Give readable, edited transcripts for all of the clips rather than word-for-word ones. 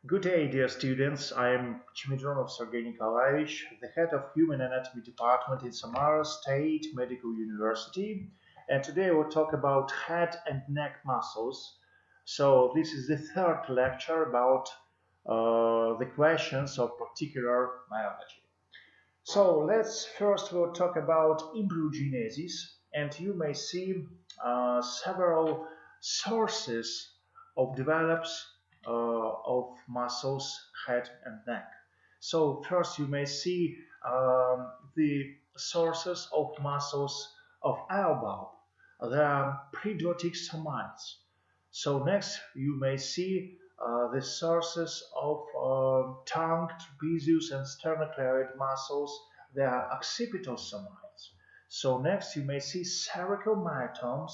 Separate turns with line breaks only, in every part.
Good day, dear students. I am Chimidronov Sergei Nikolaevich, the head of Human Anatomy Department in Samara State Medical University. And today we'll talk about head and neck muscles. So this is the third lecture about the questions of particular myology. So let's first we'll talk about embryogenesis, and you may see several sources of develops of muscles, head and neck. So first you may see the sources of muscles of elbow. They are predotic somites. So next you may see the sources of tongue, trapezius, and sternocleidoid muscles. They are occipital somites. So next you may see cervicomyotomes,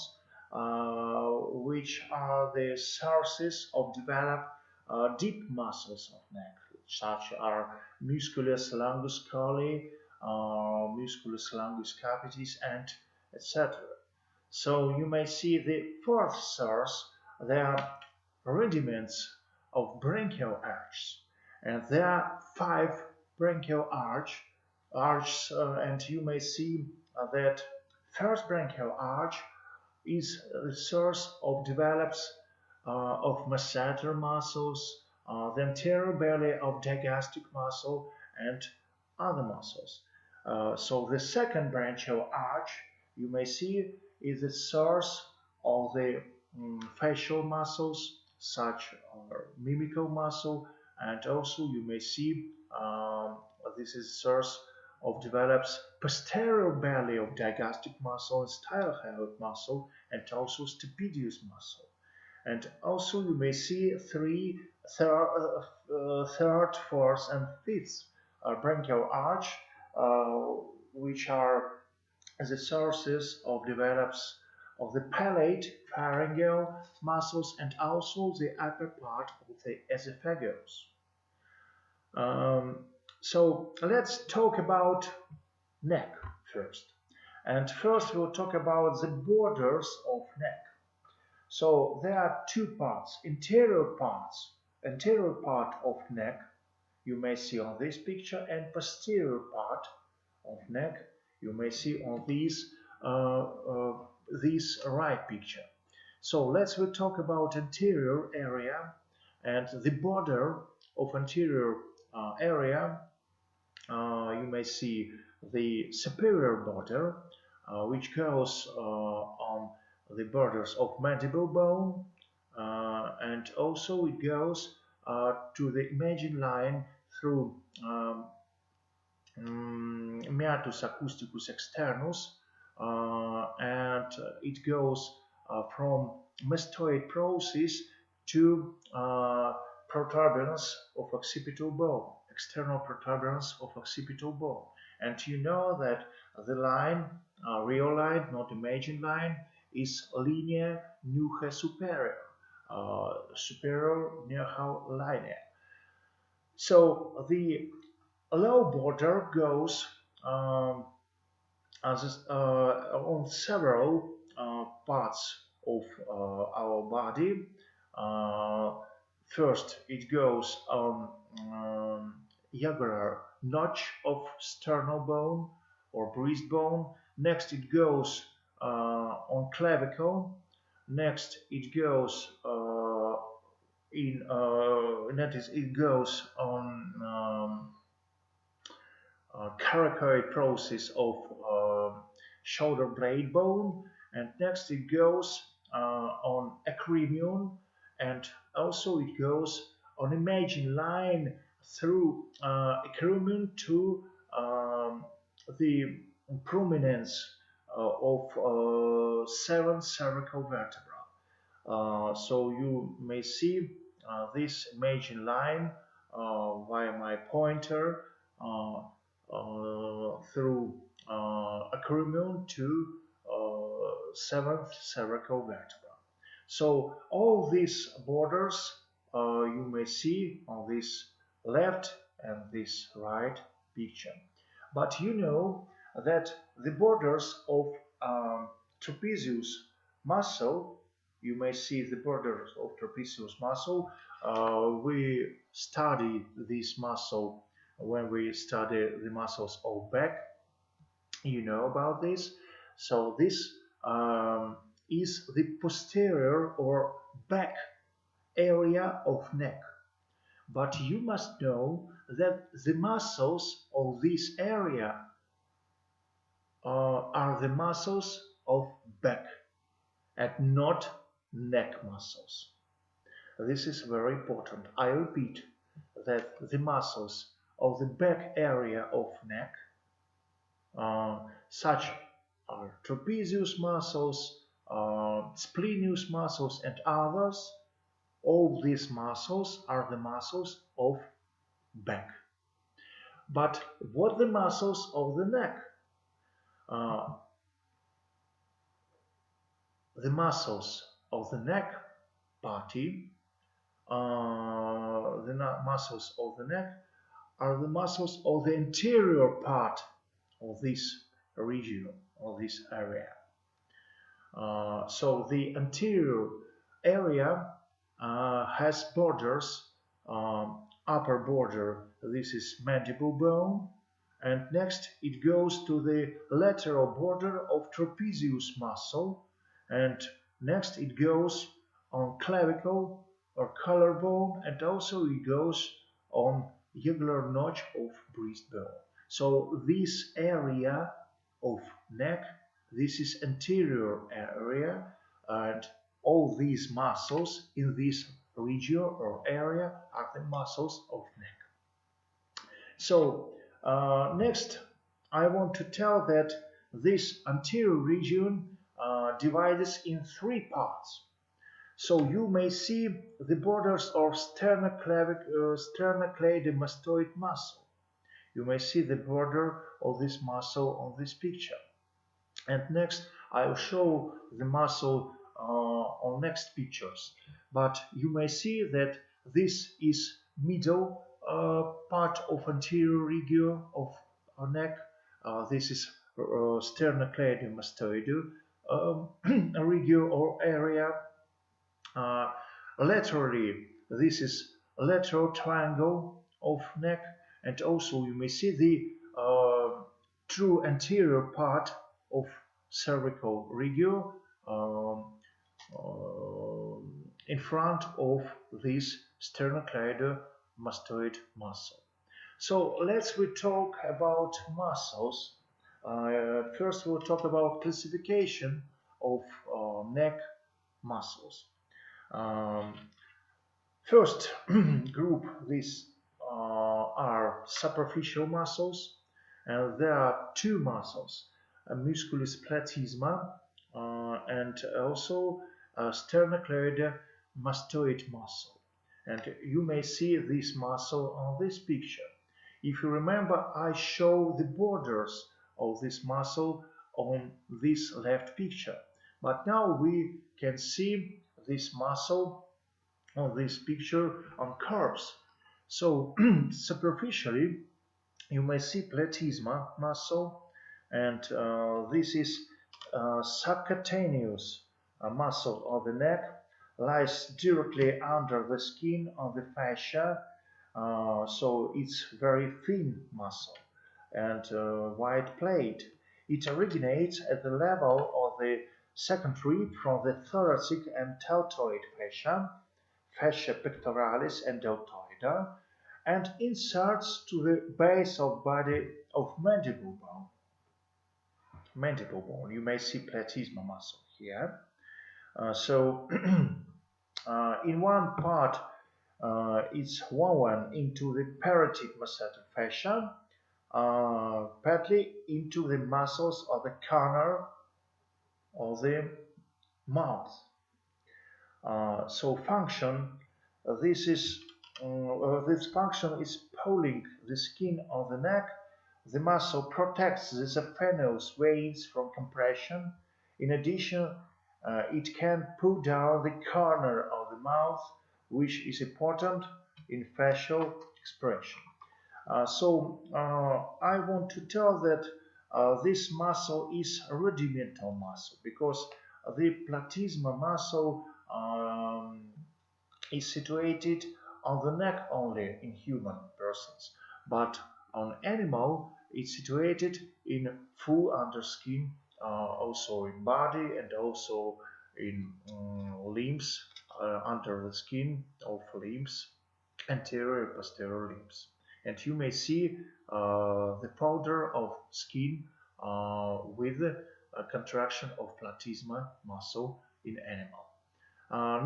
which are the sources of developed deep muscles of neck, such are musculus longus colli, musculus longus capitis, and etc. So you may see the fourth source. They are rudiments of branchial arches, and there are five branchial arches, and you may see that first branchial arch is the source of develops of masseter muscles, the anterior belly of digastric muscle, and other muscles. So the second branchial arch you may see is the source of the facial muscles, such as mimical muscle, and also you may see this is source of develops posterior belly of digastric muscle and stylohyoid muscle, and also stapedius muscle. And also you may see third, fourth, and fifth branchial arch, which are the sources of develops of the palate, pharyngeal muscles, and also the upper part of the esophagus. So let's talk about neck first. And first we'll talk about the borders of neck. So there are two parts, anterior part of neck, you may see on this picture, and posterior part of neck, you may see on this right picture. So let's talk about anterior area, and the border of anterior area. You may see the superior border, which goes on the borders of mandible bone, and also it goes to the imaging line through meatus acousticus externus, and it goes from mastoid process to protuberance of occipital bone, external protuberance of occipital bone. And you know that the line, real line, not imaging line, is linea nuchae superior, superior nuchal linea. So the low border goes on several parts of our body. First, it goes on jugular notch of sternal bone or breastbone. Next, it goes on clavicle. Next, it goes it goes on coracoid process of shoulder blade bone, and next it goes on acromion, and also it goes on imaging line through acromion to the prominence of seven cervical vertebra. So you may see this imaging line via my pointer through acromion to seventh cervical vertebra. So all these borders you may see on this left and this right picture. But you know that the borders of trapezius muscle you may see the borders of trapezius muscle. We study this muscle when we study the muscles of back. You know about this. So this is the posterior or back area of neck. But you must know that the muscles of this area are the muscles of back and not neck muscles. This is very important. I repeat that the muscles of the back area of neck, such are trapezius muscles, splenius muscles, and others, all these muscles are the muscles of back. But what the muscles of the neck? The muscles of the neck party, muscles of the neck are the muscles of the anterior part of this region, of this area. So the anterior area has borders, upper border, this is mandible bone, and next it goes to the lateral border of trapezius muscle, and next it goes on clavicle or collarbone, and also it goes on jugular notch of breastbone. So this area of neck, this is anterior area, and all these muscles in this region or area are the muscles of neck. So next I want to tell that this anterior region divides in three parts. So you may see the borders of sternocleidomastoid muscle. You may see the border of this muscle on this picture. And next I'll show the muscle on next pictures. But you may see that this is middle part of anterior region of our neck. This is sternocleidomastoid region or area. Laterally, this is lateral triangle of neck, and also you may see the true anterior part of cervical region in front of this sternocleidomastoid muscle. So let's we talk about muscles. First we'll talk about classification of neck muscles. First group, these are superficial muscles, and there are two muscles, musculus platysma and also sternocleidomastoid muscle. And you may see this muscle on this picture. If you remember, I show the borders of this muscle on this left picture. But now we can see this muscle on this picture on curves. So superficially, you may see platysma muscle, and this is subcutaneous muscle of the neck, lies directly under the skin of the fascia, so it's very thin muscle and wide plate. It originates at the level of the second rib from the thoracic and deltoid fascia, fascia pectoralis and deltoida, and inserts to the base of body of mandible bone. Mandible bone, you may see platysma muscle here. So in one part it's woven into the parotid masseter fascia, partly into the muscles of the corner of the mouth. So function, this function is pulling the skin of the neck. The muscle protects the saphenous veins from compression. In addition, it can pull down the corner of the mouth, which is important in facial expression. So I want to tell that this muscle is a rudimental muscle, because the platysma muscle um, is situated on the neck only in human persons, but on animal it's situated in full underskin, also in body and also in limbs, under the skin of limbs, anterior and posterior limbs. And you may see the powder of skin with a contraction of platysma muscle in animal.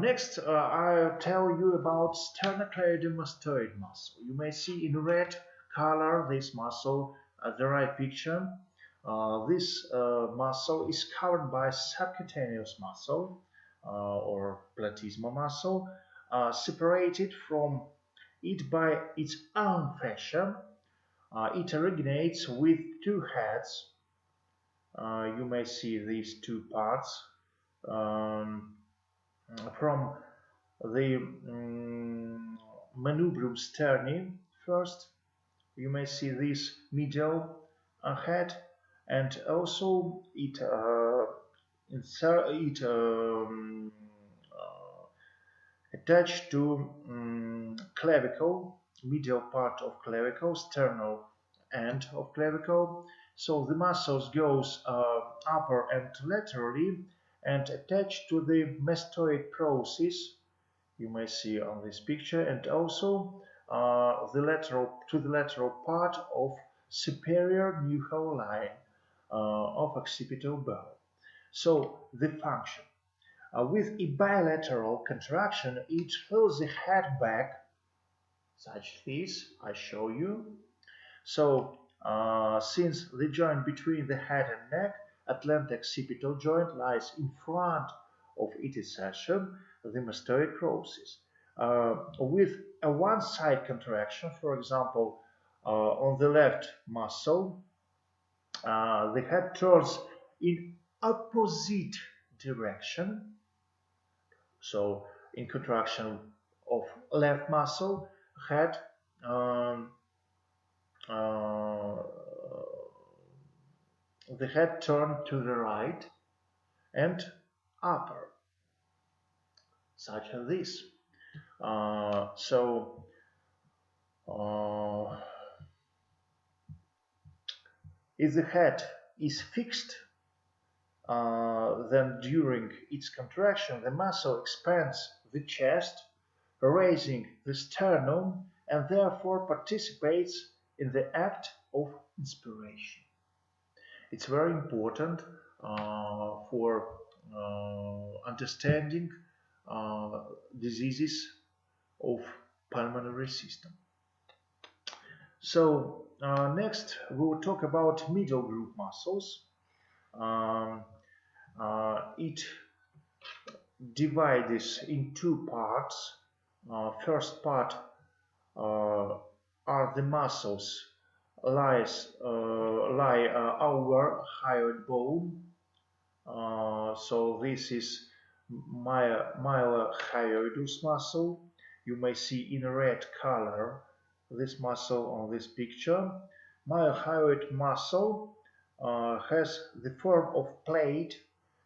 Next, I'll tell you about sternocleidomastoid muscle. You may see in red color this muscle at the right picture. This muscle is covered by subcutaneous muscle or platysma muscle, separated from it by its own fascia. It originates with two heads. You may see these two parts. Um, from the manubrium sterni first, you may see this medial head, and also it attached to clavicle, medial part of clavicle, sternal end of clavicle. So the muscles goes upper and laterally and attached to the mastoid process. You may see on this picture, and also the lateral part of superior nuchal line of occipital bone. So the function. With a bilateral contraction, it pulls the head back, such this, I show you. So, since the joint between the head and neck, atlantic occipital joint, lies in front of its session, the mastoid process. With a one-side contraction, for example, on the left muscle, the head turns in opposite direction. So in contraction of left muscle, head uh, the head turned to the right and upper, such as this. So if the head is fixed, then during its contraction, the muscle expands the chest, raising the sternum, and therefore participates in the act of inspiration. It's very important for understanding diseases of pulmonary system. So next we will talk about medial group muscles. It divides in two parts. First part are the muscles lie over hyoid bone. So this is mylohyoidus muscle. You may see in red color this muscle on this picture. Mylohyoid muscle has the form of plate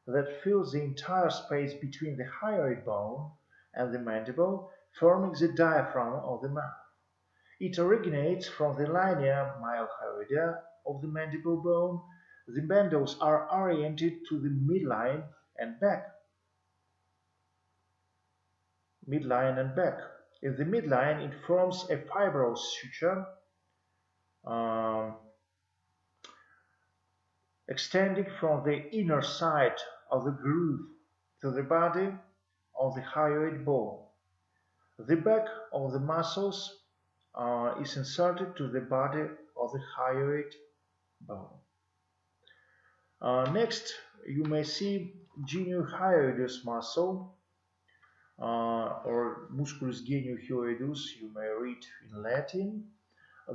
that fills the entire space between the hyoid bone and the mandible, forming the diaphragm of the mouth. It originates from the linea mylohyoidea of the mandible bone. The bundles are oriented to the midline and back. In the midline, it forms a fibrous suture extending from the inner side of the groove to the body of the hyoid bone. The back of the muscles is inserted to the body of the hyoid bone. Next, you may see geniohyoidus muscle or musculus geniohyoidus, you may read in Latin.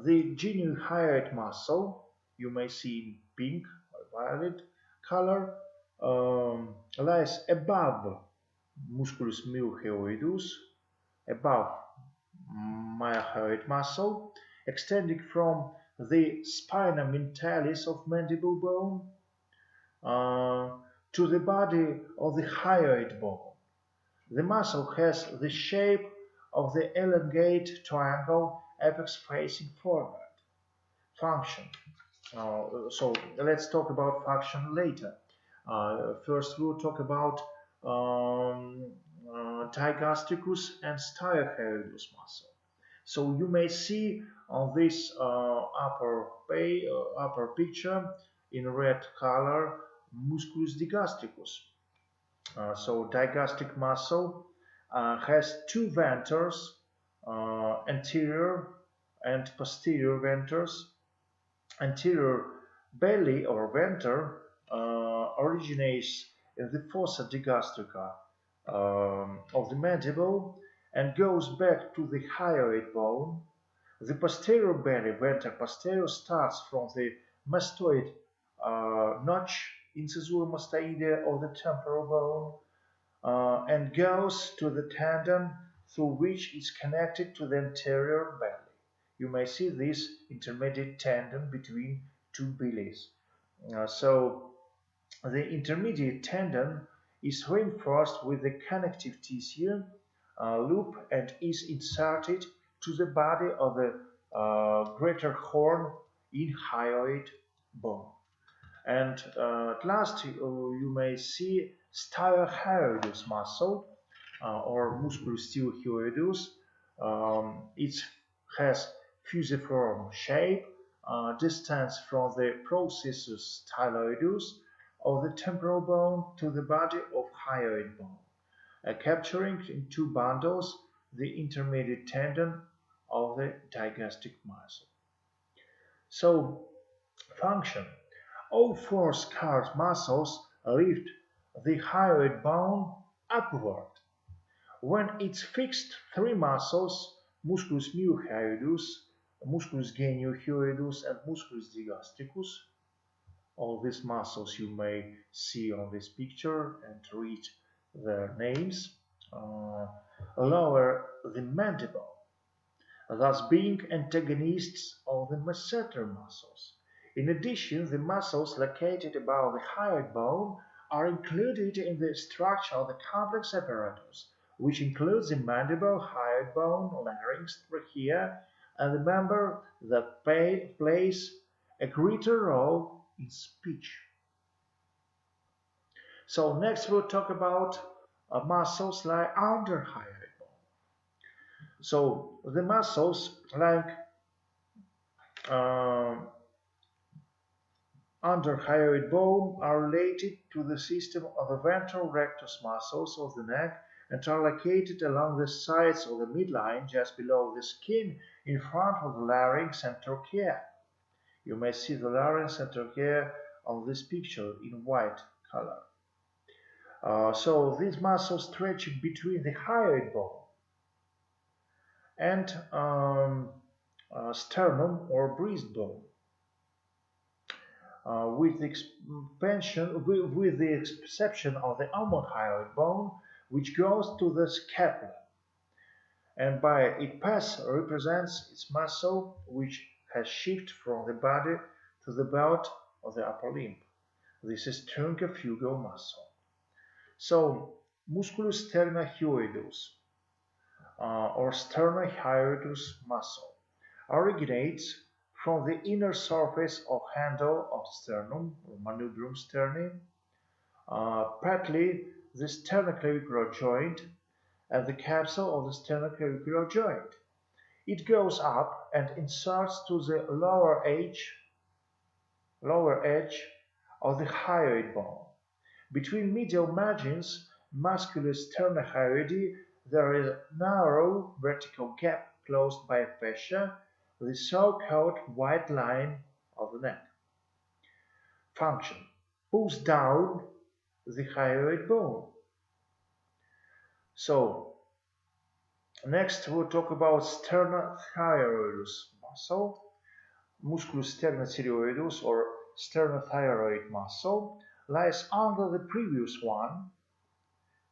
The geniohyoid muscle, you may see in pink or violet color, lies above musculus mylohyoidus, above mylohyoid muscle, extending from the spina mentalis of mandible bone to the body of the hyoid bone. The muscle has the shape of the elongate triangle, apex facing forward. Function. So let's talk about function later. First, we'll talk about um, digastricus and stylohyoidus muscle. So you may see on this upper picture in red color musculus digastricus. So digastric muscle has two venters, anterior and posterior venters. Anterior belly or venter originates in the fossa digastrica of the mandible and goes back to the hyoid bone. The posterior belly venter posterior starts from the mastoid notch incisura mastoidea of the temporal bone and goes to the tendon through which it's connected to the anterior belly. You may see this intermediate tendon between two bellies. So the intermediate tendon is reinforced with the connective tissue loop and is inserted to the body of the greater horn in hyoid bone. And at last, you may see stylohyoidus muscle or musculus stylohyoidus. It has fusiform shape, distance from the processus styloidus of the temporal bone to the body of hyoid bone, capturing in two bundles the intermediate tendon of the digastric muscle. So, function. All four scarred muscles lift the hyoid bone upward. When it's fixed, three muscles, musculus mylohyoidus, musculus geniohyoidus, and musculus digastricus, all these muscles you may see on this picture and read their names, lower the mandible, thus being antagonists of the masseter muscles. In addition, the muscles located above the hyoid bone are included in the structure of the complex apparatus, which includes the mandible, hyoid bone, larynx, trachea, and the member that plays a greater role in speech. So next we'll talk about muscles lying under hyoid bone. So the muscles like under hyoid bone are related to the system of the ventral rectus muscles of the neck and are located along the sides of the midline just below the skin in front of the larynx and trachea. You may see the larynx and trachea on this picture in white color. So these muscles stretch between the hyoid bone and sternum or breastbone. With the exception of the hyoid bone, which goes to the scapula, and by its path represents its muscle, which has shifted from the body to the belt of the upper limb. This is truncofugal muscle. So, musculus sternohyoidus or sternohyoidus muscle originates from the inner surface of handle of sternum, or manubrium sterni, partly the sternoclavicular joint and the capsule of the sternoclavicular joint. It goes up and inserts to the lower edge of the hyoid bone. Between medial margins, musculus sternohyoidi, there is a narrow vertical gap closed by fascia, the so-called white line of the neck. Function. Pulls down the hyoid bone. So, next we'll talk about sternothyroidus muscle, musculus sternothyroidus or sternothyroid muscle, lies under the previous one.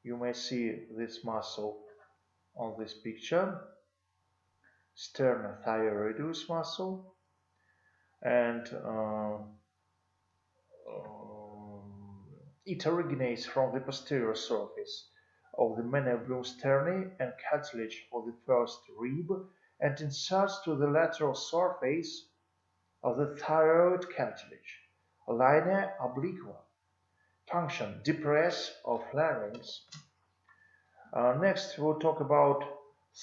You may see this muscle on this picture, sternothyroidus muscle, and it originates from the posterior surface of the manubrium sterni and cartilage of the first rib, and inserts to the lateral surface of the thyroid cartilage. Linea obliqua. Function: depress of larynx. Next, we'll talk about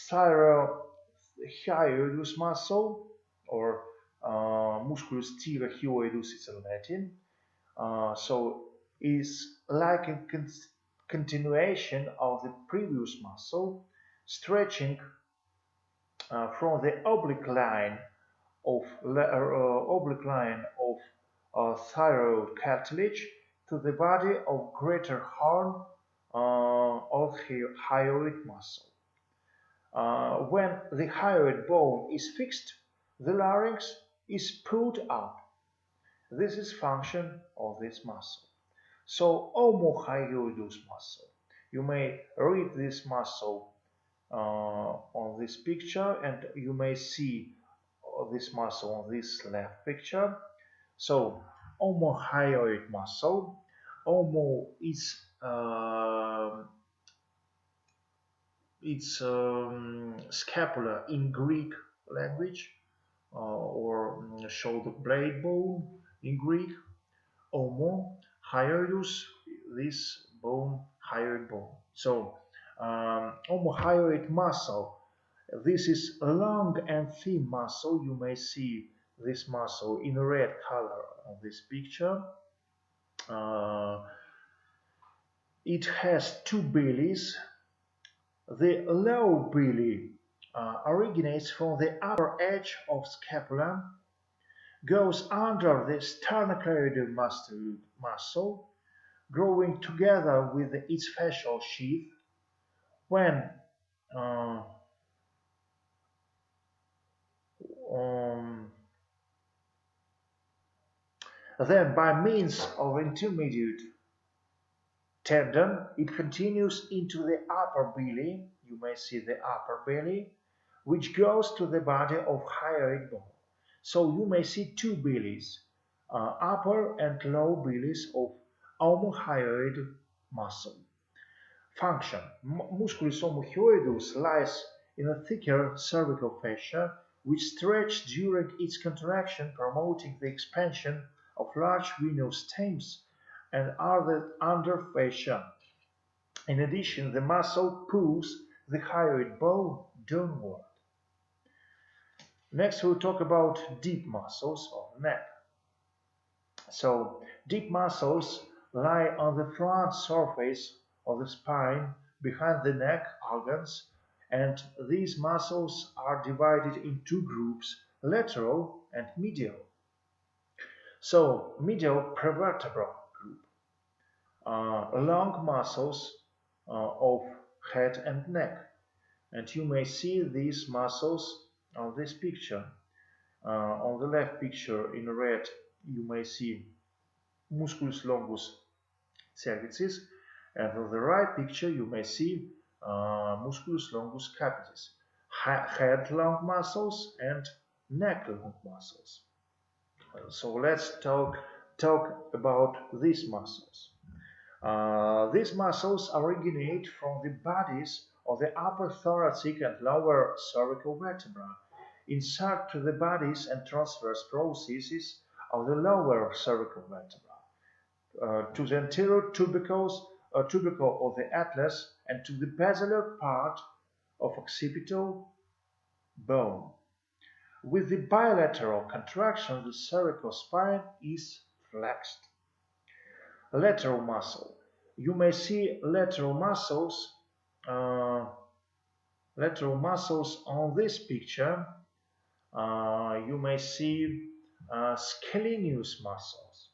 thyrohyoidus muscle, or musculus thyrohyoidus is in Latin. So is like a continuation of the previous muscle, stretching from the oblique line of thyroid cartilage to the body of greater horn of hyoid muscle. When the hyoid bone is fixed, the larynx is pulled out. This is function of this muscle. So, omohyoidus muscle. You may read this muscle on this picture, and you may see this muscle on this left picture. So, omohyoid muscle. Omo is it's scapula in Greek language, or shoulder blade bone in Greek. Omo, hyoidus, this bone, hyoid bone. So, omohyoid muscle. This is a long and thin muscle. You may see this muscle in red color on this picture. It has two bellies. The low belly originates from the upper edge of scapula, goes under the sternocleidomastoid muscle, growing together with its fascial sheath. When uh, then by means of intermediate tendon, it continues into the upper belly. You may see the upper belly, which goes to the body of hyoid bone. So you may see two bellies, upper and low bellies of omohyoid muscle. Function: musculus omohyoidus lies in a thicker cervical fascia, which stretches during its contraction, promoting the expansion of large venous stems and other under fascia. In addition, the muscle pulls the hyoid bone downward. Next, we'll talk about deep muscles of the neck. So, deep muscles lie on the front surface of the spine behind the neck organs, and these muscles are divided in two groups, lateral and medial. So, medial prevertebral group, long muscles of head and neck, and you may see these muscles on this picture. On the left picture in red, you may see musculus longus cervicis, and on the right picture you may see musculus longus capitis, head long muscles and neck long muscles. So let's talk about these muscles. These muscles originate from the bodies of the upper thoracic and lower cervical vertebra, insert to the bodies and transverse processes of the lower cervical vertebra, to the anterior tubercle of the atlas, and to the basilar part of occipital bone. With the bilateral contraction, the cervical spine is flexed. Lateral muscle. You may see lateral muscles on this picture. You may see scalenus muscles,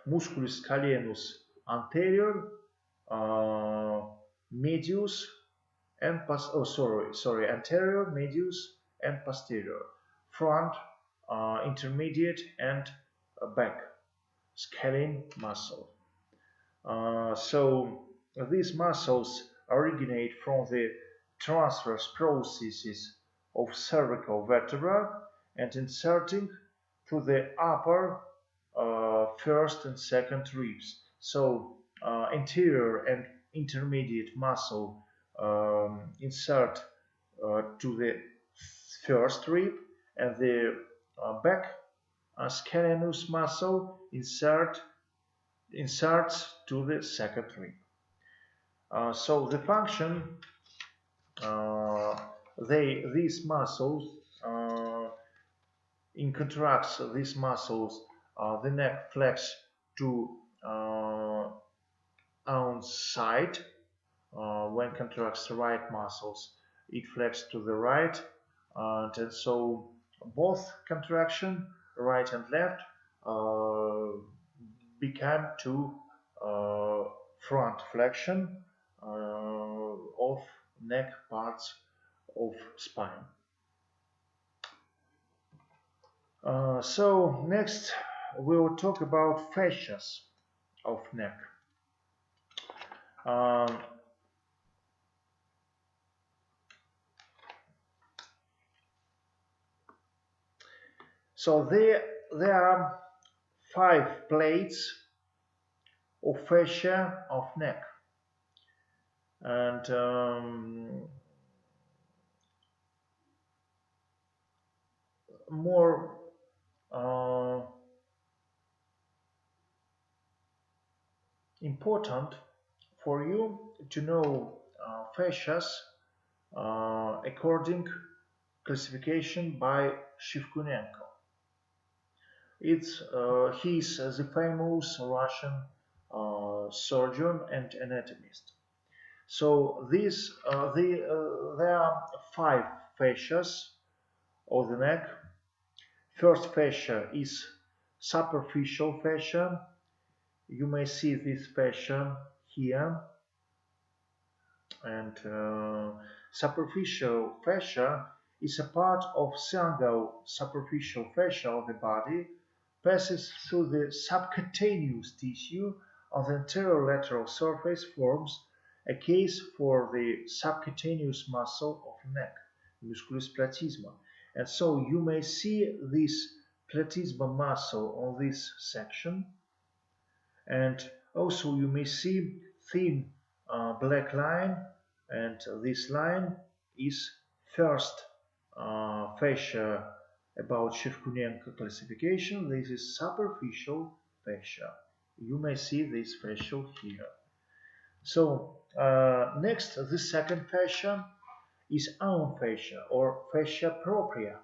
musculus scalenus anterior, medius, and anterior, medius, and posterior, front, intermediate, and back, scalene muscle. So these muscles originate from the transverse processes of cervical vertebra and inserting to the upper first and second ribs. So anterior and intermediate muscle insert to the first rib, and the back scalenus muscle inserts to the second rib. So the function, these muscles, in contracts these muscles, the neck flex to on side. When contracts the right muscles, it flex to the right, and so both contraction, right and left, become to front flexion of neck parts of spine. So next we will talk about fascias of neck. So there are 5 plates of fascia of neck, and more important for you to know fascias according classification by Shevkunenko. He's the famous Russian surgeon and anatomist. So there are 5 fascias of the neck. First fascia is superficial fascia. You may see this fascia here, and superficial fascia is a part of single superficial fascia of the body, passes through the subcutaneous tissue on the anterolateral surface, forms a case for the subcutaneous muscle of the neck, musculus platysma. And so you may see this platysma muscle on this section, and also you may see thin black line, and this line is first fascia about Shevkunenko classification. This is superficial fascia. You may see this fascia here. So next, the second fascia is own fascia or fascia propria.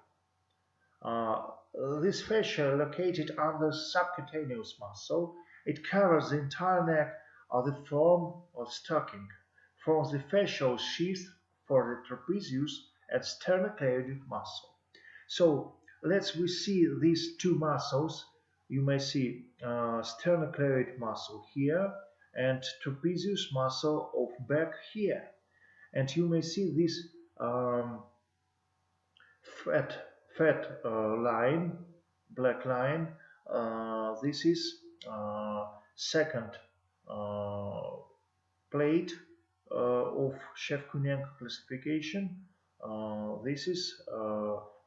This fascia located under subcutaneous muscle. It covers the entire neck of the form of stocking, forms the fascial sheath for the trapezius and sternocleidoid muscle. So let's we see these 2 muscles. You may see sternocleidoid muscle here and trapezius muscle of back here, and you may see this fat line, black line. This is second plate of Shevkunenko classification. This is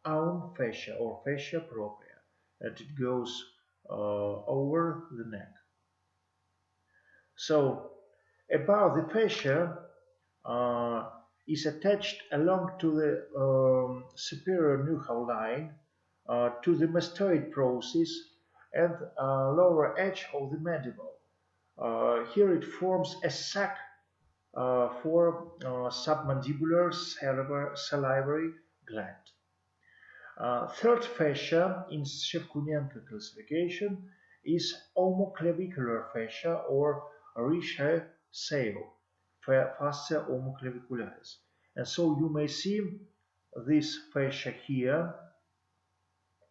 own fascia or fascia propria, and it goes over the neck. So above the fascia is attached along to the superior nuchal line to the mastoid process and lower edge of the mandible. Here it forms a sac for submandibular salivary gland. Third fascia in Shevkunenko classification is omoclavicular fascia or Richet-Sale, fascia omoclavicularis. And so you may see this fascia here.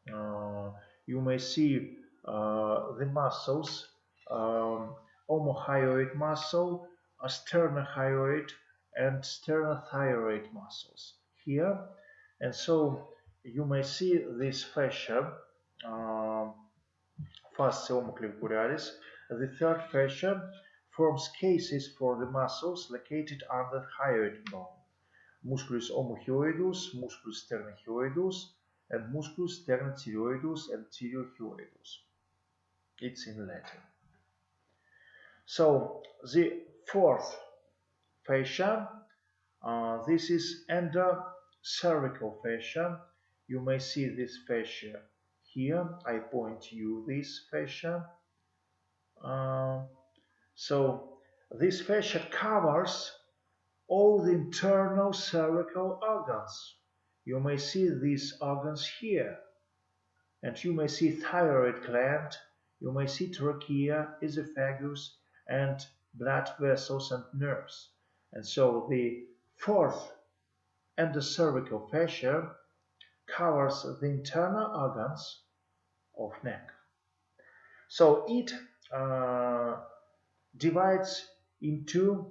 You may see the muscles, omohyoid muscle, sternohyoid, and sternothyroid muscles here. And so you may see this fascia, fascia omoclavicularis. The third fascia forms cases for the muscles located under hyoid bone, musculus omohyoidus, musculus sternohyoidus, and musculus sternothyroidus and thyrohyoidus. It's in Latin. So the fourth fascia, this is endocervical fascia. You may see this fascia here. I point you this fascia. Uh, so this fascia covers all the internal cervical organs. You may see these organs here, and you may see thyroid gland, you may see trachea, esophagus, and blood vessels and nerves. And so the fourth endocervical fascia covers the internal organs of neck. So it uh, divides into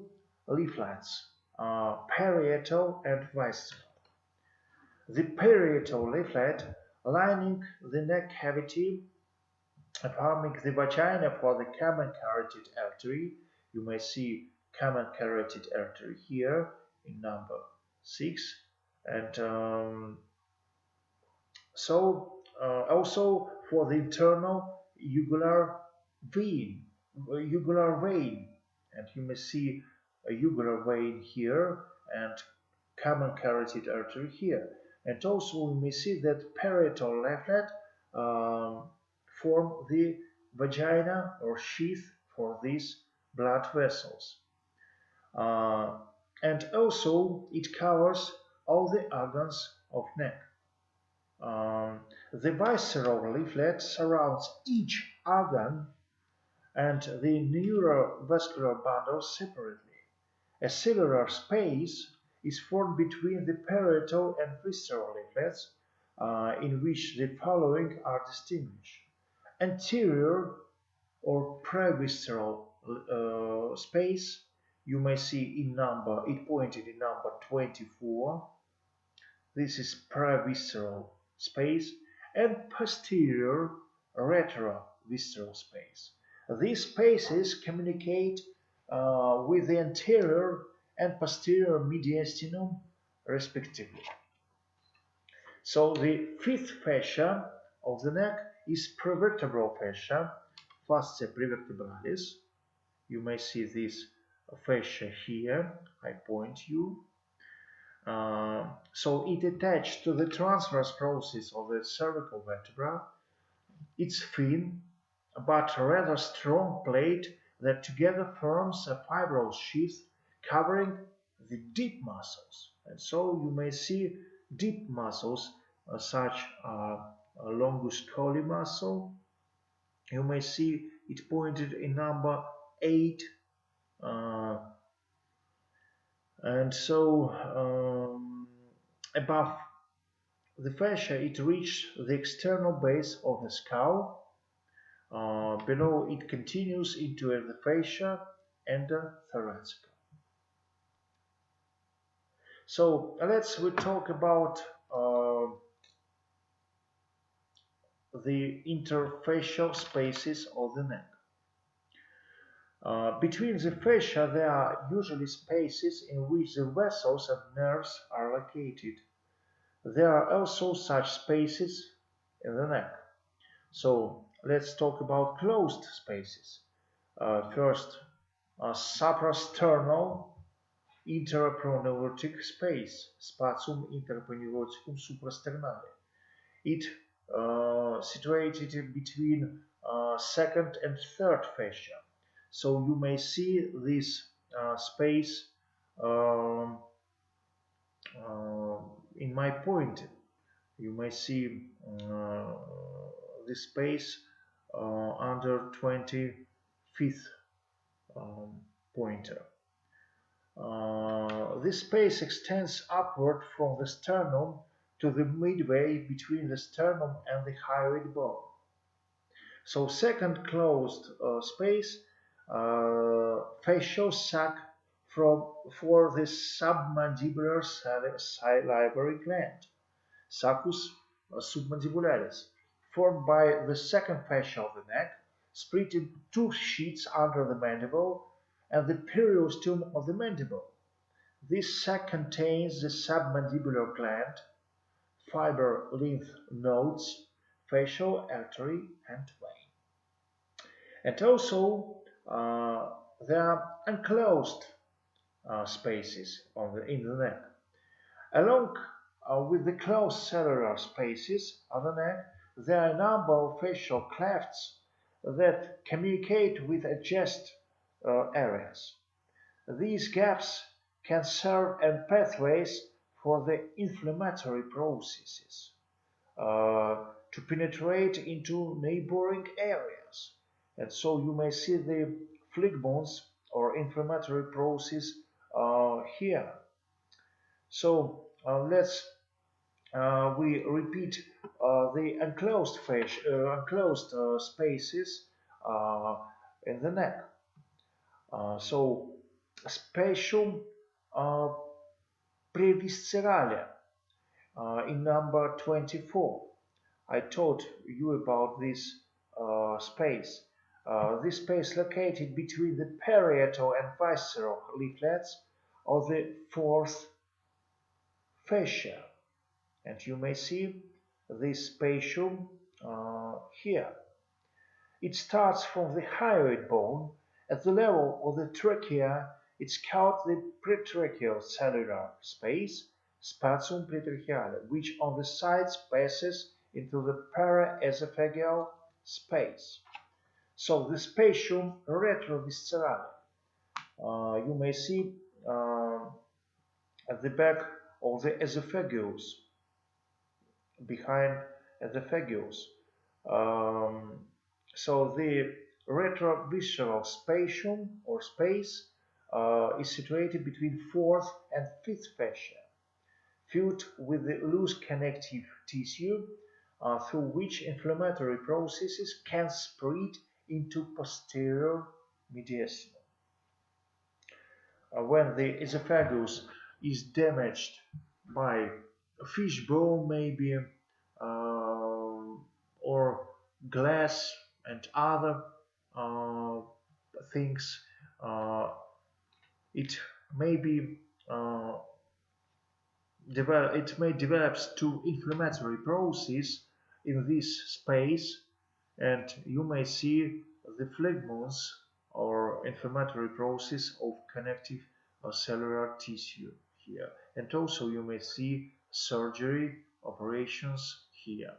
leaflets, parietal and visceral. The parietal leaflet lining the neck cavity, forming the vagina for the common carotid artery. You may see common carotid artery here in number 6. And also for the internal jugular vein, and you may see a jugular vein here and common carotid artery here. And also we may see that parietal leaflet um, form the vagina or sheath for these blood vessels. Uh, and also it covers all the organs of neck. The visceral leaflet surrounds each organ and the neurovascular bundles separately. A similar space is formed between the parietal and visceral leaflets, in which the following are distinguished. Anterior or previsceral space, you may see it pointed in number 24. This is previsceral space, and posterior retrovisceral space. These spaces communicate with the anterior and posterior mediastinum respectively. So the fifth fascia of the neck is prevertebral fascia, fascia prevertebralis. You may see this fascia here. I point you. So it attached to the transverse process of the cervical vertebra. It's thin but rather strong plate that together forms a fibrous sheath covering the deep muscles. And so you may see deep muscles such as longus colli muscle. You may see it pointed in number 8. Uh, and so above the fascia, it reaches the external base of the skull. Below, it continues into the fascia endothoracical. So we talk about the interfacial spaces of the neck. Between the fascia, there are usually spaces in which the vessels and nerves are located. There are also such spaces in the neck. So let's talk about closed spaces. First, suprasternal interponeurotic space, spatium interponeuroticum suprasternale. It situated between second and third fascia. So you may see this space um, in my point. You may see this space under 25th pointer. This space extends upward from the sternum to the midway between the sternum and the hyoid bone. So second closed space, facial sac for the submandibular salivary gland, saccus submandibularis, formed by the second fascia of the neck, split into two sheets under the mandible and the periosteum of the mandible. This sac contains the submandibular gland, fiber lymph nodes, facial artery, and vein. And also, There are enclosed spaces in the neck. Along with the closed cellular spaces on the neck, there are a number of facial clefts that communicate with adjacent areas. These gaps can serve as pathways for the inflammatory processes to penetrate into neighboring areas. And so you may see the phlegmons or inflammatory process here. So let's we repeat the enclosed spaces uh, in the neck. So spatium uh, previscerale in number 24. I taught you about this space. This space located between the parietal and visceral leaflets of the fourth fascia. And you may see this spatium here. It starts from the hyoid bone. At the level of the trachea, it's called the pretracheal cellular space, spatium pretracheale, which on the sides passes into the paraesophageal space. So the spatium retroviscerale, you may see at the back of the esophagus, behind esophagus. Um, so the retrovisceral spatium or space is situated between fourth and fifth fascia, filled with the loose connective tissue through which inflammatory processes can spread into posterior mediastinum. When the esophagus is damaged by a fish bone, maybe, or glass and other uh, things, uh, it may be it may develop to inflammatory process in this space, and you may see the phlegmons or inflammatory process of connective cellular tissue here. And also you may see surgery operations here.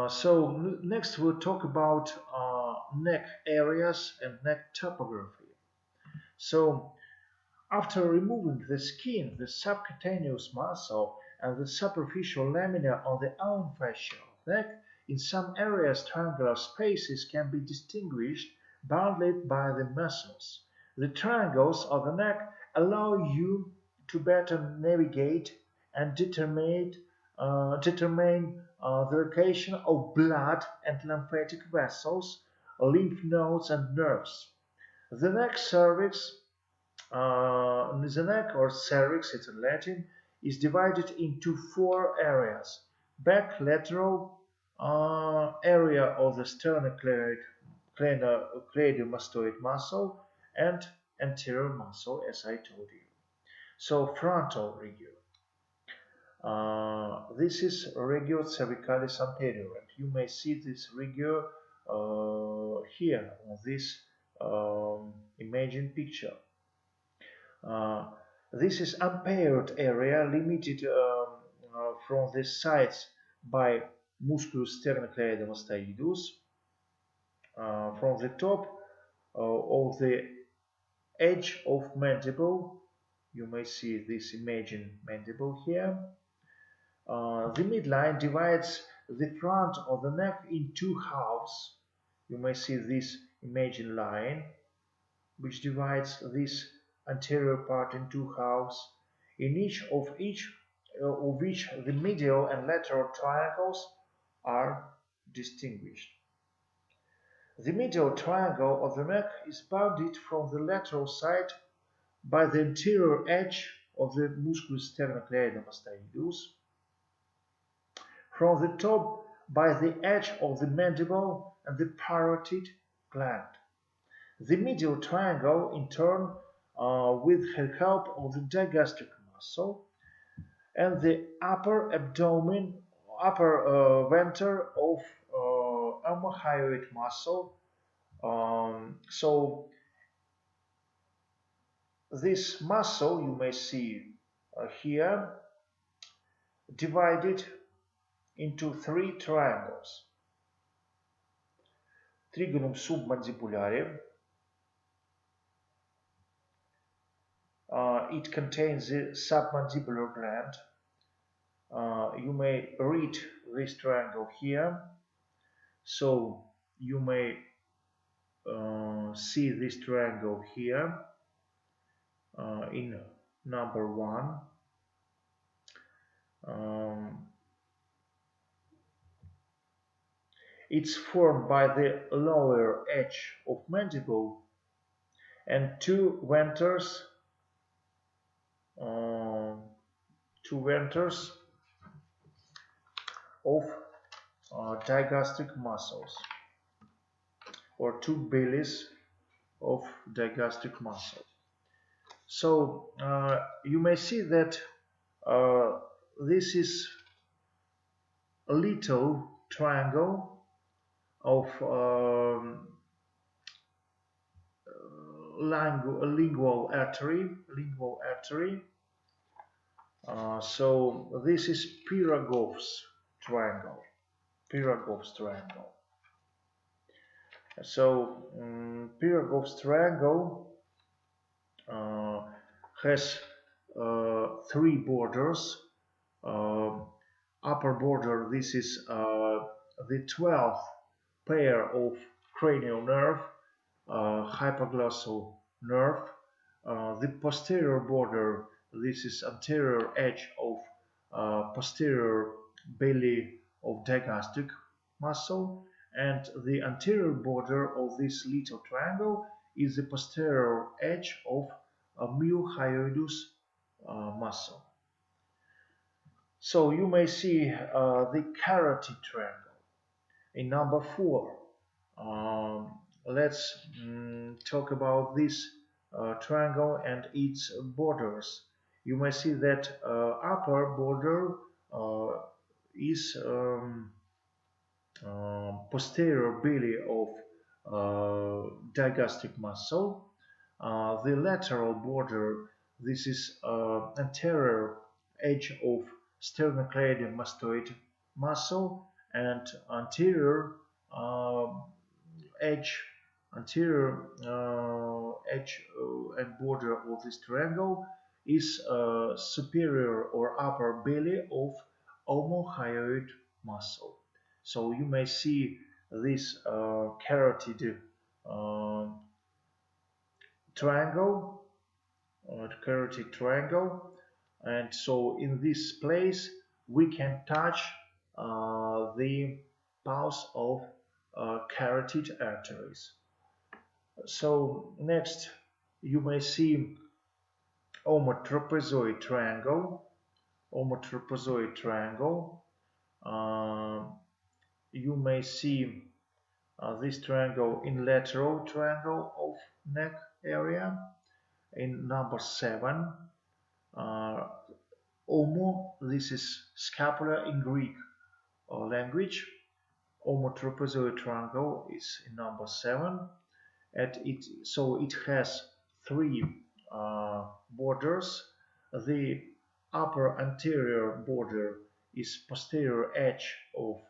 So next we'll talk about neck areas and neck topography. So after removing the skin, the subcutaneous muscle, and the superficial lamina on the own fascia of neck, in some areas triangular spaces can be distinguished, bounded by the muscles. The triangles of the neck allow you to better navigate and determine the location of blood and lymphatic vessels, lymph nodes, and nerves. The neck cervix the neck or cervix, it's in Latin, is divided into four areas: back lateral area of the sternocleidomastoid muscle and anterior muscle, as I told you. So frontal region. This is regio cervicalis anterior, and you may see this regio here on this imaging picture. This is unpaired area limited from the sides by musculus sternocleidomastoidus. From the top of the edge of mandible, you may see this imaging mandible here. The midline divides the front of the neck in two halves. You may see this imaging line, which divides this anterior part in two halves, in each of which the medial and lateral triangles are distinguished. The medial triangle of the neck is bounded from the lateral side by the anterior edge of the musculus sternocleidomastoidus, from the top by the edge of the mandible and the parotid gland. The medial triangle, in turn, with the help of the digastric muscle and the upper abdomen, upper venter of hyoid muscle, So this muscle you may see here divided into three triangles. Trigonum submandibulare. It contains the submandibular gland. You may read this triangle here. So you may see this triangle here in number 1. It's formed by the lower edge of mandible and um, two ventures of digastric muscles, or two bellies of digastric muscle. So you may see that this is a little triangle of lingual artery. So this is Pyragov's triangle. So Pyragov's triangle has three borders. Upper border, this is the 12th pair of cranial nerve, hypoglossal nerve. The posterior border, this is anterior edge of posterior belly of digastric muscle, and the anterior border of this little triangle is the posterior edge of mylohyoidus muscle. So you may see the carotid triangle in number 4. Let's talk about this triangle and its borders. You may see that upper border is posterior belly of digastric muscle. The lateral border, this is anterior edge of sternocleidomastoid muscle, and anterior edge and border of this triangle is superior or upper belly of omohyoid muscle. So you may see this carotid triangle, and so in this place we can touch the pulse of carotid arteries. So next you may see omotrapezoid triangle. You may see this triangle in lateral triangle of neck area in number 7. Omo, this is scapula in Greek language. Omotrapezoid triangle is in number 7, and it has three borders. The upper anterior border is posterior edge of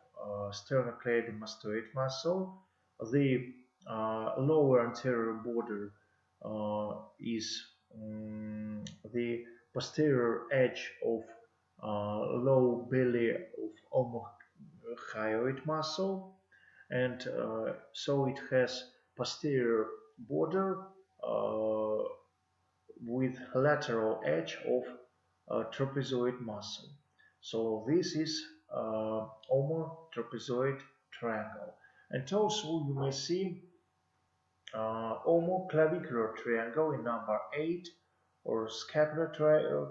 sternocleidomastoid muscle. The lower anterior border is the posterior edge of low belly of omohyoid muscle, and so it has posterior border with lateral edge of trapezoid muscle. So this is omotrapezoid triangle. And also you may see omoclavicular triangle in number 8, or scapular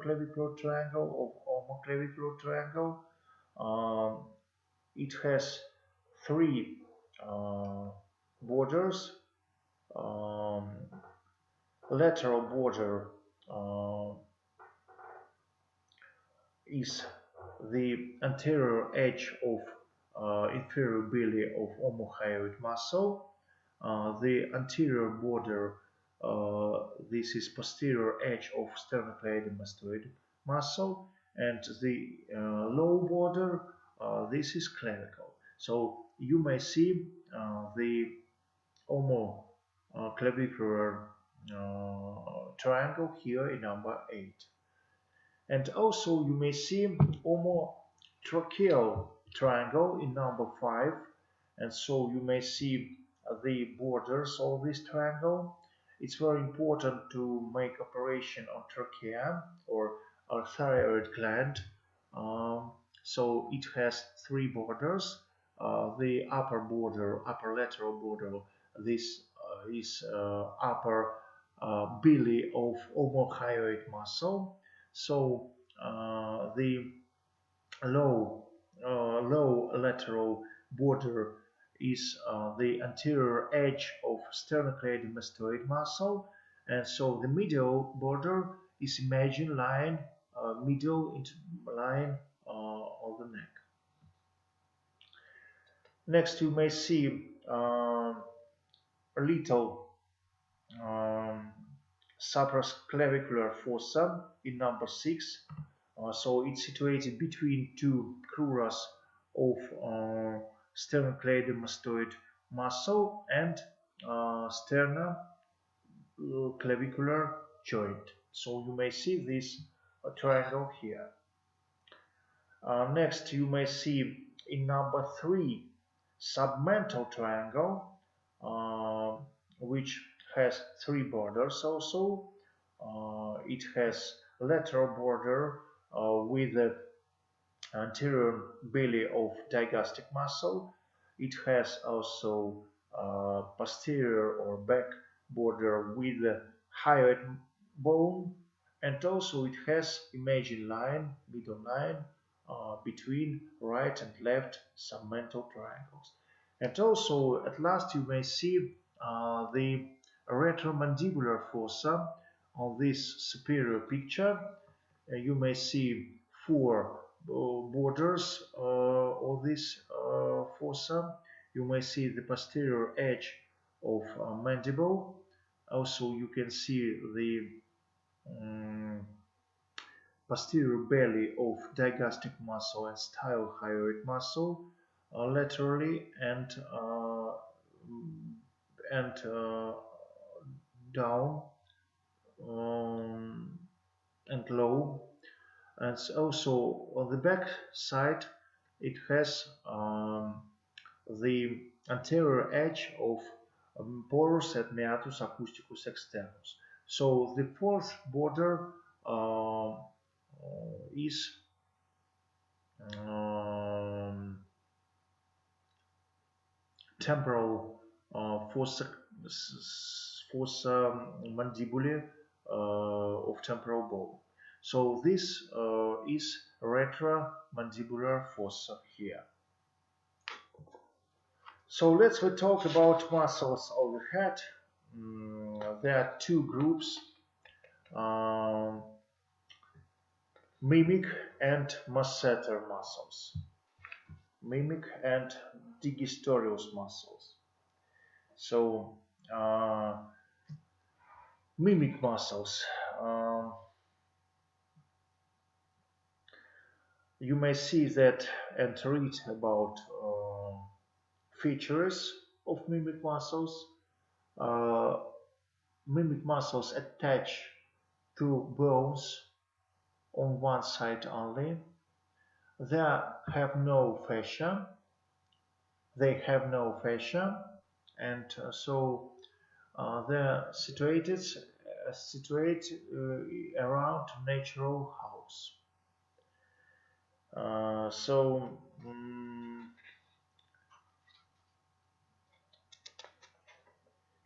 clavicular triangle of omoclavicular triangle. It has three borders. Lateral border is the anterior edge of inferior belly of omohyoid muscle. The anterior border, this is posterior edge of sternocleidomastoid muscle, and the low border, this is clavicle. So you may see the clavicular triangle here in number 8. And also you may see homotracheal triangle in number 5. And so you may see the borders of this triangle. It's very important to make operation on trachea or thyroid gland. Um, so it has 3 borders. The upper border, upper lateral border, this is upper belly of hyoid muscle. So the low low lateral border is the anterior edge of sternocleidomastoid muscle, and so the medial border is imagine line medial line of the neck. Next, you may see a little um, supraclavicular fossa in number 6. So it's situated between 2 cruras of sternocleidomastoid muscle and sternoclavicular joint. So you may see this triangle here. Next, you may see in number 3 submental triangle, which has 3 borders also. It has lateral border with the anterior belly of digastric muscle. It has also posterior or back border with the hyoid bone, and also it has imaging line, middle line, between right and left submental triangles. And also, at last, you may see the retromandibular fossa on this superior picture. You may see 4 borders of this fossa. You may see the posterior edge of mandible. Also, you can see the posterior belly of digastric muscle and stylehyoid muscle laterally and down um, and low. And also on the back side, it has the anterior edge of porus et meatus acousticus externus. So the 4th border is um, temporal fossa mandibulae of temporal bone. So this is retromandibular fossa here. So let's talk about muscles of the head. There are 2 groups, mimic and masseter muscles. Mimic and digestorius muscles. So mimic muscles. You may see that and read about features of mimic muscles. Mimic muscles attach to bones on one side only. They have no fascia. They have no fascia, and so they're situated around natural house.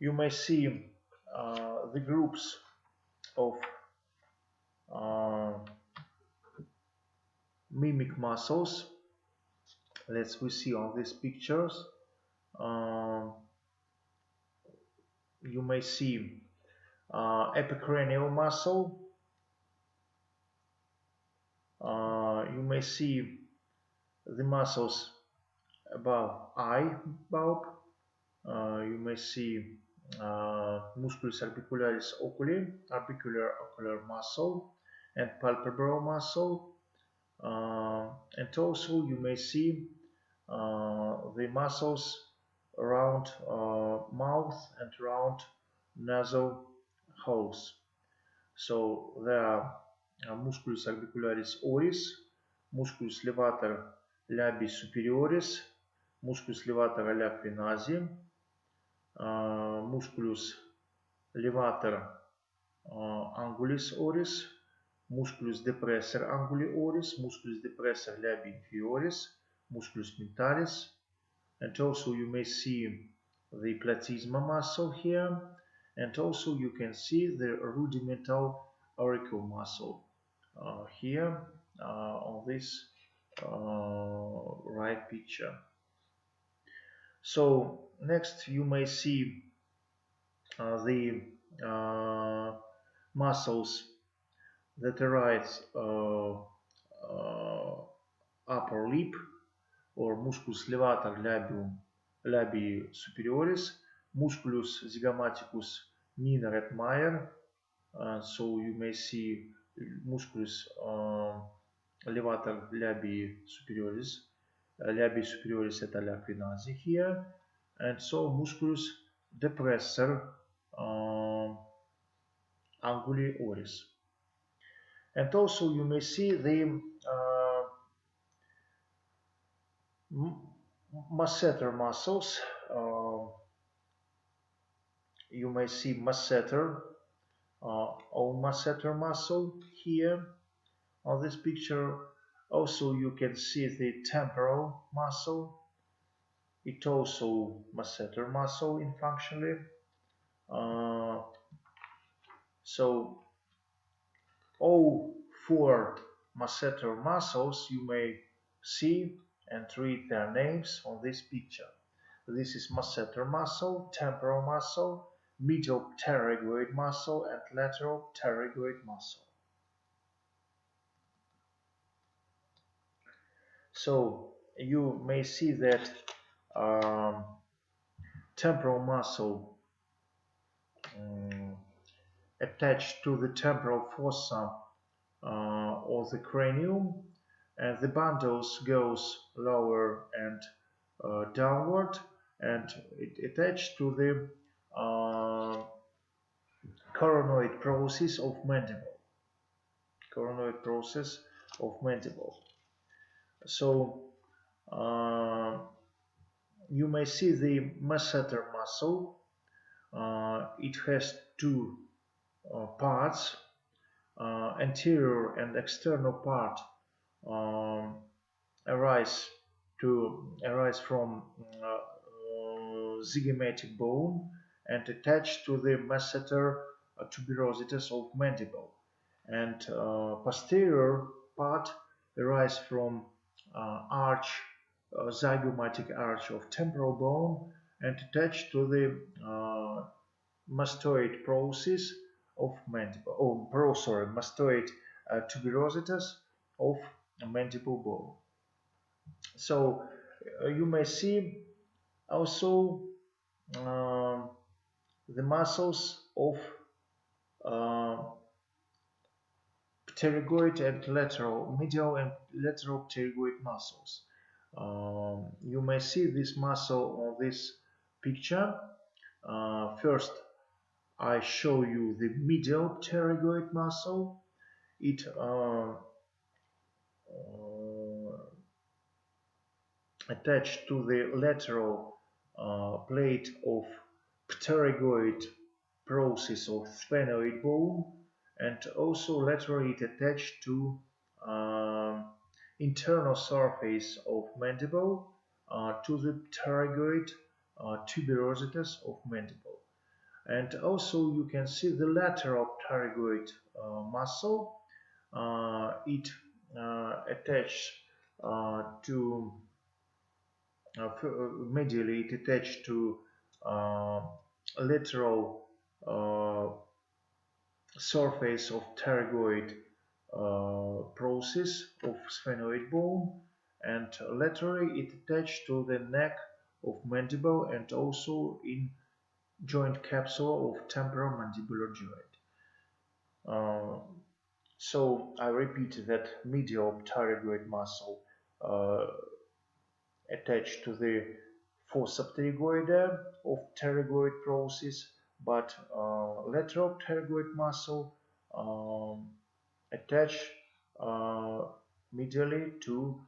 You may see the groups of mimic muscles. We see on these pictures. You may see epicranial muscle. You may see the muscles above eye bulb, You may see musculus orbicularis oculi, ocular muscle, and palpebral muscle. And also you may see the muscles around mouth and around nasal holes. So there are musculus orbicularis oris, musculus levator labii superioris, musculus levator lacrinazi, musculus levator angulis oris, musculus depressor anguli oris, musculus depressor labii inferioris, musculus mentalis, and also you may see the platysma muscle here, and also you can see the rudimental auricle muscle here on this right picture. So next you may see the muscles that arise upper lip, or musculus levator labii superioris, musculus zygomaticus minor et major. So you may see musculus levator labii superioris et lacrinazi here, and so musculus depressor anguli oris. And also you may see the masseter muscles. You may see masseter, own masseter muscle here on this picture. Also you can see the temporal muscle. It also masseter muscle in functionally. So all four masseter muscles you may see and read their names on this picture. This is masseter muscle, temporal muscle, medial pterygoid muscle, and lateral pterygoid muscle. So you may see that temporal muscle attached to the temporal fossa or the cranium, and the bundles goes lower and downward, and it attached to the coronoid process of mandible. Coronoid process of mandible. So you may see the masseter muscle. It has two parts, anterior and external part arise from zygomatic bone and attach to the masseter tuberosities of mandible, and posterior part arise from zygomatic arch of temporal bone and attach to the mastoid process of mandible. Mastoid tuberosities of mandible bone. So you may see also the muscles of pterygoid and lateral, medial and lateral pterygoid muscles. You may see this muscle on this picture. First, I show you the medial pterygoid muscle. It attached to the lateral plate of pterygoid process of sphenoid bone, and also laterally it attached to internal surface of mandible to the pterygoid tuberosities of mandible. And also you can see the lateral pterygoid muscle. It attached to medially it attached to lateral surface of pterygoid process of sphenoid bone, and laterally it attached to the neck of mandible and also in joint capsule of temporal mandibular joint. Uh, so I repeat that medial pterygoid muscle uh, attached to the fossa pterygoida of pterygoid process, but lateral pterygoid muscle attached uh, medially to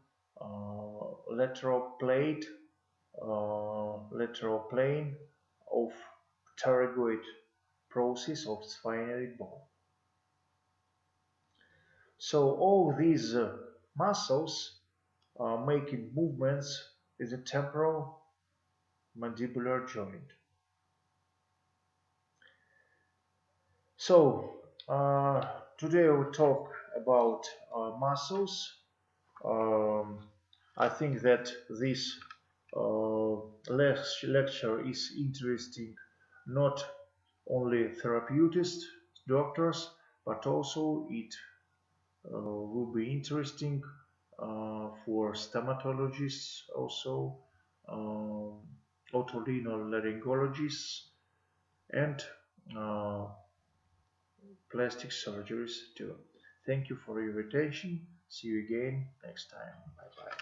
lateral plate, lateral plane of pterygoid process of spinary bone. So all these muscles are making movements in the temporal mandibular joint. So today we'll talk about muscles. Um, I think that this lecture is interesting not only therapeutists, doctors, but also it will be interesting for stomatologists, also um, otorhinolaryngologists, and uh, plastic surgeries too. Thank you for your attention. See you again next time. Bye bye.